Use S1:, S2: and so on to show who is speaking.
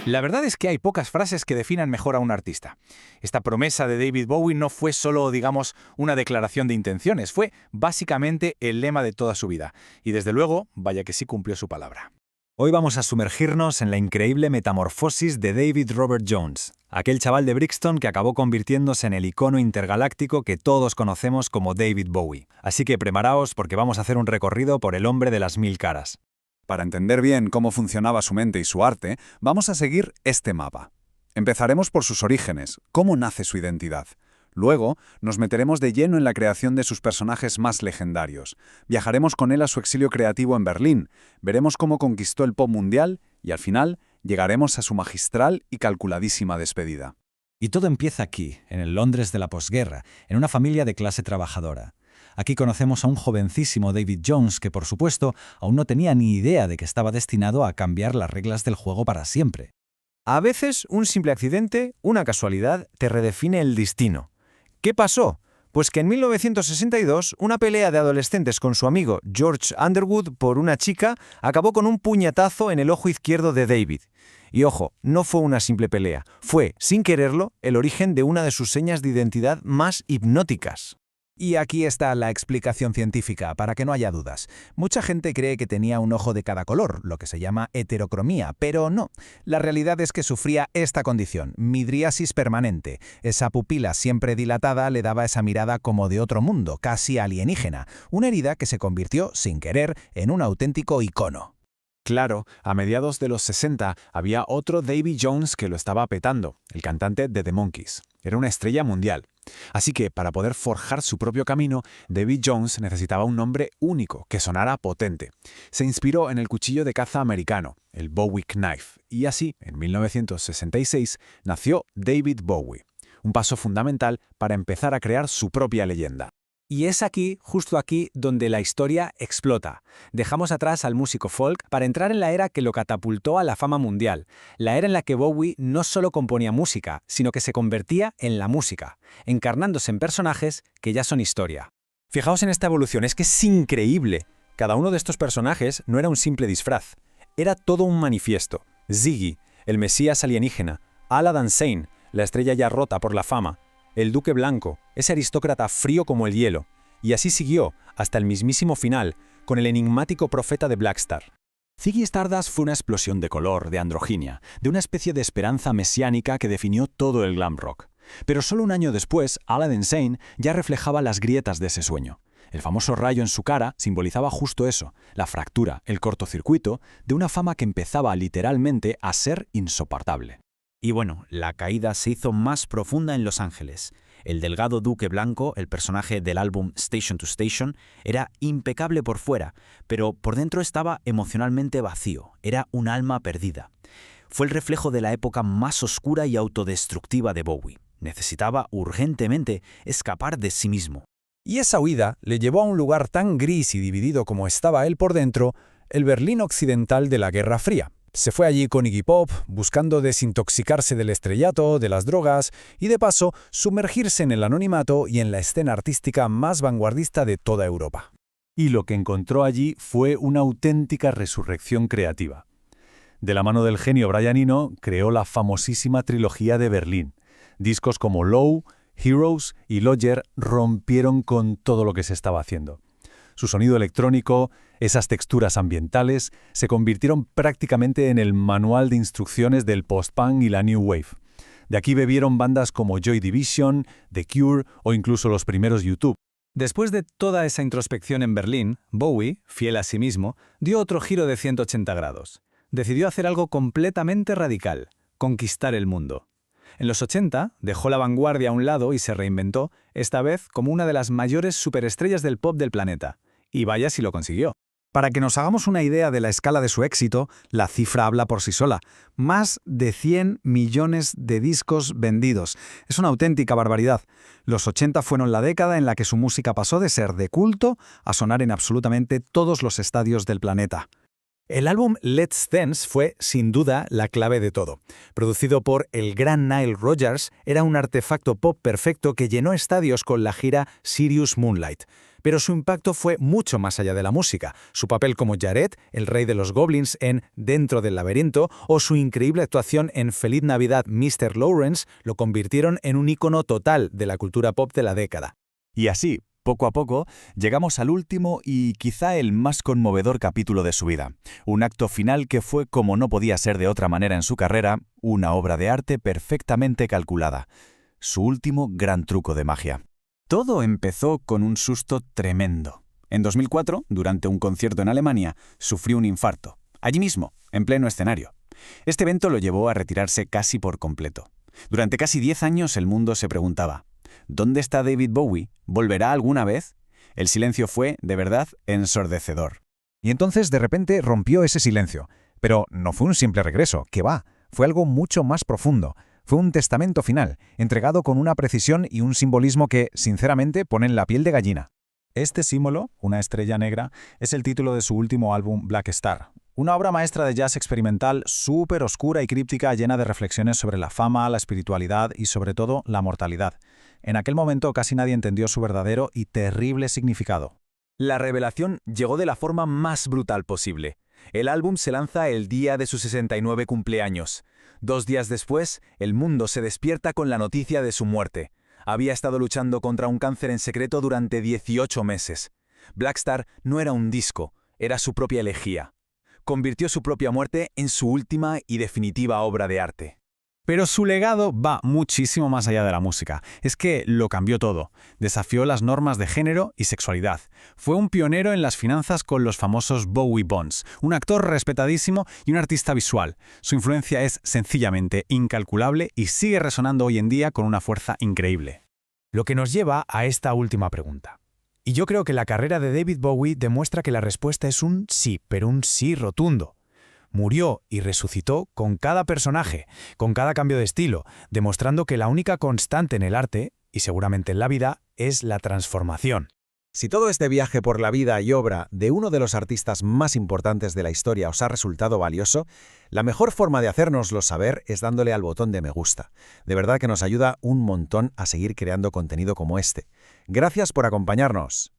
S1: La verdad es que hay pocas frases que definan mejor a un artista. Esta promesa de David Bowie no fue solo, digamos, una declaración de intenciones, fue básicamente el lema de toda su vida. Y desde luego, vaya que sí cumplió su palabra.
S2: Hoy vamos a sumergirnos en la increíble metamorfosis de David Robert Jones, aquel chaval de Brixton que acabó convirtiéndose en el icono intergaláctico que todos conocemos como David Bowie. Así que preparaos porque vamos a hacer un recorrido por el hombre de las 1000 caras.
S3: Para entender bien cómo funcionaba su mente y su arte, vamos a seguir este mapa. Empezaremos por sus orígenes, cómo nace su identidad. Luego, nos meteremos de lleno en la creación de sus personajes más legendarios. Viajaremos con él a su exilio creativo en Berlín, veremos cómo conquistó el pop mundial y, al final, llegaremos a su magistral y calculadísima despedida.
S2: Y todo empieza aquí, en el Londres de la posguerra, en una familia de clase trabajadora. Aquí conocemos a un jovencísimo David Jones que, por supuesto, aún no tenía ni idea de que estaba destinado a cambiar las reglas del juego para siempre.
S4: A veces, un simple accidente, una casualidad, te redefine el destino. ¿Qué pasó? Pues que en 1962, una pelea de adolescentes con su amigo George Underwood por una chica acabó con un puñetazo en el ojo izquierdo de David. Y ojo, no fue una simple pelea, fue, sin quererlo, el origen de una de sus señas de identidad más hipnóticas.
S1: Y aquí está la explicación científica, para que no haya dudas. Mucha gente cree que tenía un ojo de cada color, lo que se llama heterocromía, pero no. La realidad es que sufría esta condición, midriasis permanente. Esa pupila siempre dilatada le daba esa mirada como de otro mundo, casi alienígena, una herida que se convirtió, sin querer, en un auténtico icono.
S5: Claro, a mediados de los 60 había otro Davy Jones que lo estaba petando, el cantante de The Monkees. Era una estrella mundial. Así que, para poder forjar su propio camino, David Jones necesitaba un nombre único, que sonara potente. Se inspiró en el cuchillo de caza americano, el Bowie Knife, y así, en 1966, nació David Bowie. Un paso fundamental para empezar a crear su propia leyenda.
S4: Y es aquí, justo aquí, donde la historia explota. Dejamos atrás al músico folk para entrar en la era que lo catapultó a la fama mundial. La era en la que Bowie no solo componía música, sino que se convertía en la música, encarnándose en personajes que ya son historia. Fijaos en esta evolución, es que es increíble. Cada uno de estos personajes no era un simple disfraz, era todo un manifiesto. Ziggy, el mesías alienígena, Aladdin Sane, la estrella ya rota por la fama, el Duque Blanco, ese aristócrata frío como el hielo, y así siguió, hasta el mismísimo final, con el enigmático profeta de Blackstar.
S2: Ziggy Stardust fue una explosión de color, de androginia, de una especie de esperanza mesiánica que definió todo el glam rock. Pero solo un año después, Aladdin Sane ya reflejaba las grietas de ese sueño. El famoso rayo en su cara simbolizaba justo eso, la fractura, el cortocircuito, de una fama que empezaba literalmente a ser insoportable.
S6: Y bueno, la caída se hizo más profunda en Los Ángeles. El delgado Duque Blanco, el personaje del álbum Station to Station, era impecable por fuera, pero por dentro estaba emocionalmente vacío, era un alma perdida. Fue el reflejo de la época más oscura y autodestructiva de Bowie. Necesitaba urgentemente escapar de sí mismo.
S4: Y esa huida le llevó a un lugar tan gris y dividido como estaba él por dentro, el Berlín occidental de la Guerra Fría. Se fue allí con Iggy Pop, buscando desintoxicarse del estrellato, de las drogas y, de paso, sumergirse en el anonimato y en la escena artística más vanguardista de toda Europa.
S2: Y lo que encontró allí fue una auténtica resurrección creativa. De la mano del genio Brian Eno, creó la famosísima trilogía de Berlín. Discos como Low, Heroes y Lodger rompieron con todo lo que se estaba haciendo. Su sonido electrónico, esas texturas ambientales, se convirtieron prácticamente en el manual de instrucciones del post-punk y la New Wave. De aquí bebieron bandas como Joy Division, The Cure o incluso los primeros YouTube.
S4: Después de toda esa introspección en Berlín, Bowie, fiel a sí mismo, dio otro giro de 180 grados. Decidió hacer algo completamente radical, conquistar el mundo. En los 80 dejó la vanguardia a un lado y se reinventó, esta vez como una de las mayores superestrellas del pop del planeta. Y vaya si lo consiguió. Para que nos hagamos una idea de la escala de su éxito, la cifra habla por sí sola. Más de 100 millones de discos vendidos. Es una auténtica barbaridad. Los 80 fueron la década en la que su música pasó de ser de culto a sonar en absolutamente todos los estadios del planeta. El álbum Let's Dance fue, sin duda, la clave de todo. Producido por el gran Nile Rodgers, era un artefacto pop perfecto que llenó estadios con la gira Serious Moonlight. Pero su impacto fue mucho más allá de la música. Su papel como Jared, el rey de los goblins en Dentro del laberinto, o su increíble actuación en Feliz Navidad, Mr. Lawrence, lo convirtieron en un ícono total de la cultura pop de la década.
S2: Y así, poco a poco, llegamos al último y quizá el más conmovedor capítulo de su vida. Un acto final que fue, como no podía ser de otra manera en su carrera, una obra de arte perfectamente calculada. Su último gran truco de magia. Todo empezó con un susto tremendo. En 2004, durante un concierto en Alemania, sufrió un infarto. Allí mismo, en pleno escenario. Este evento lo llevó a retirarse casi por completo. Durante casi 10 años el mundo se preguntaba: ¿dónde está David Bowie? ¿Volverá alguna vez? El silencio fue, de verdad, ensordecedor.
S1: Y entonces, de repente, rompió ese silencio. Pero no fue un simple regreso, que va, fue algo mucho más profundo. Fue un testamento final, entregado con una precisión y un simbolismo que, sinceramente, ponen la piel de gallina.
S5: Este símbolo, una estrella negra, es el título de su último álbum Black Star. Una obra maestra de jazz experimental súper oscura y críptica, llena de reflexiones sobre la fama, la espiritualidad y, sobre todo, la mortalidad. En aquel momento casi nadie entendió su verdadero y terrible significado.
S4: La revelación llegó de la forma más brutal posible. El álbum se lanza el día de su 69 cumpleaños. 2 días después, el mundo se despierta con la noticia de su muerte. Había estado luchando contra un cáncer en secreto durante 18 meses. Black Star no era un disco, era su propia elegía. Convirtió su propia muerte en su última y definitiva obra de arte.
S5: Pero su legado va muchísimo más allá de la música. Es que lo cambió todo. Desafió las normas de género y sexualidad. Fue un pionero en las finanzas con los famosos Bowie Bonds, un actor respetadísimo y un artista visual. Su influencia es sencillamente incalculable y sigue resonando hoy en día con una fuerza increíble.
S4: Lo que nos lleva a esta última pregunta. Y yo creo que la carrera de David Bowie demuestra que la respuesta es un sí, pero un sí rotundo. Murió y resucitó con cada personaje, con cada cambio de estilo, demostrando que la única constante en el arte, y seguramente en la vida, es la transformación.
S1: Si todo este viaje por la vida y obra de uno de los artistas más importantes de la historia os ha resultado valioso, la mejor forma de hacérnoslo saber es dándole al botón de me gusta. De verdad que nos ayuda un montón a seguir creando contenido como este. Gracias por acompañarnos.